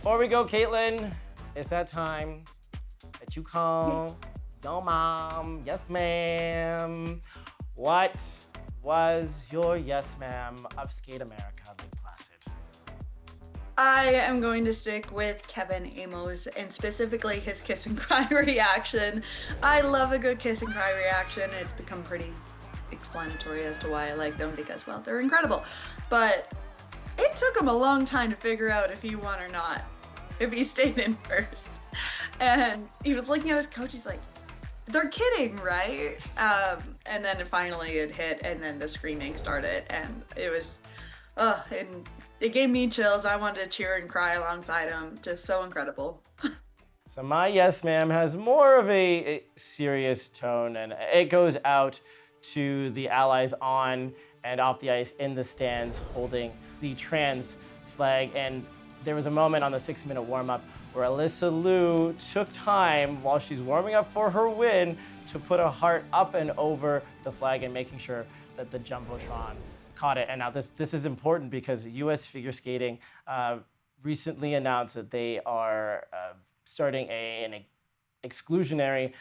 Before we go, Kaetlyn, it's that time that you call your mom. Yes, ma'am. What was your yes, ma'am of Skate America, Lake Placid? I am going to stick with Kevin Aymoz and specifically his kiss and cry reaction. I love a good kiss and cry reaction. It's become pretty explanatory as to why I like them because, well, they're incredible. But it took him a long time to figure out if he won or not, if he stayed in first. And he was looking at his coach, he's like, they're kidding, right? And then finally it hit, and then the screaming started, and it was, and it gave me chills. I wanted to cheer and cry alongside him. Just so incredible. So my yes, ma'am has more of a serious tone, and it goes out to the allies on and off the ice in the stands holding the trans flag. And there was a moment on the 6-minute warm-up where Alysa Liu took time while she's warming up for her win to put a heart up and over the flag and making sure that the Jumbotron caught it. And now this is important because U.S. figure skating recently announced that they are starting an exclusionary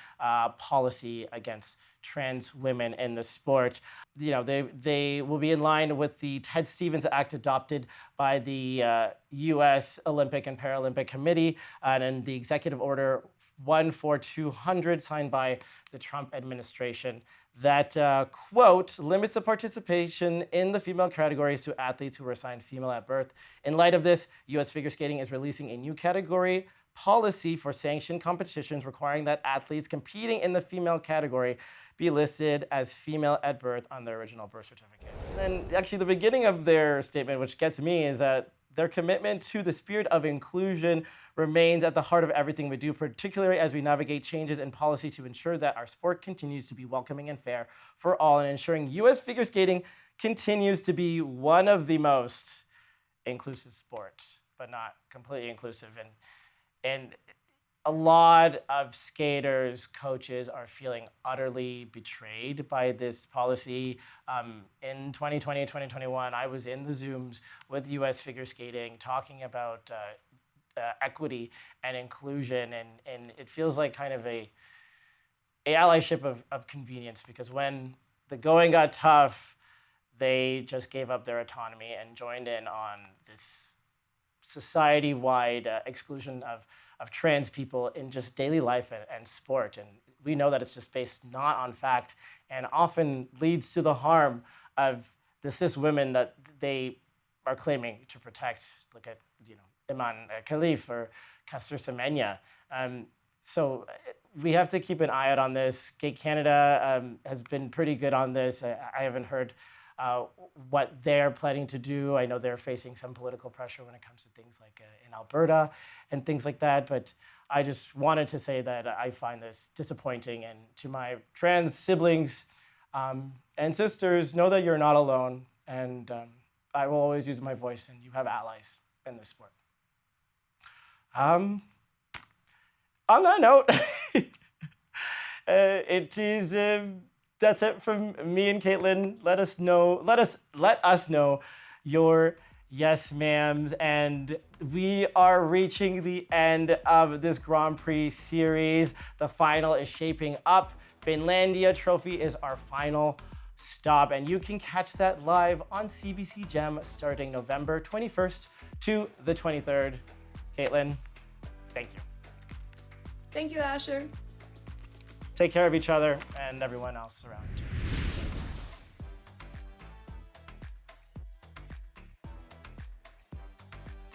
policy against trans women in the sport. You know, they will be in line with the Ted Stevens Act adopted by the U.S. Olympic and Paralympic Committee, and then the Executive Order 14200 signed by the Trump administration that, quote, limits the participation in the female categories to athletes who were assigned female at birth. In light of this, U.S. figure skating is releasing a new category policy for sanctioned competitions requiring that athletes competing in the female category be listed as female at birth on their original birth certificate. And actually the beginning of their statement, which gets me, is that their commitment to the spirit of inclusion remains at the heart of everything we do, particularly as we navigate changes in policy to ensure that our sport continues to be welcoming and fair for all, and ensuring U.S. figure skating continues to be one of the most inclusive sports, but not completely inclusive. And a lot of skaters, coaches are feeling utterly betrayed by this policy. In 2020, 2021, I was in the Zooms with U.S. figure skating talking about equity and inclusion, and it feels like kind of a allyship of convenience, because when the going got tough, they just gave up their autonomy and joined in on this society-wide exclusion of trans people in just daily life and sport. And we know that it's just based not on fact and often leads to the harm of the cis women that they are claiming to protect. Look at, Iman Khalif or Castor Semenya. So we have to keep an eye out on this. Skate Canada has been pretty good on this. I haven't heard what they're planning to do. I know they're facing some political pressure when it comes to things like in Alberta and things like that, but I just wanted to say that I find this disappointing, and to my trans siblings and sisters, know that you're not alone, and I will always use my voice, and you have allies in this sport. On that note, it is... That's it from me and Kaetlyn. Let us know your yes ma'ams. And we are reaching the end of this Grand Prix series. The final is shaping up. Finlandia Trophy is our final stop, and you can catch that live on CBC Gem starting November 21st to the 23rd. Kaetlyn, thank you. Thank you, Asher. Take care of each other and everyone else around you.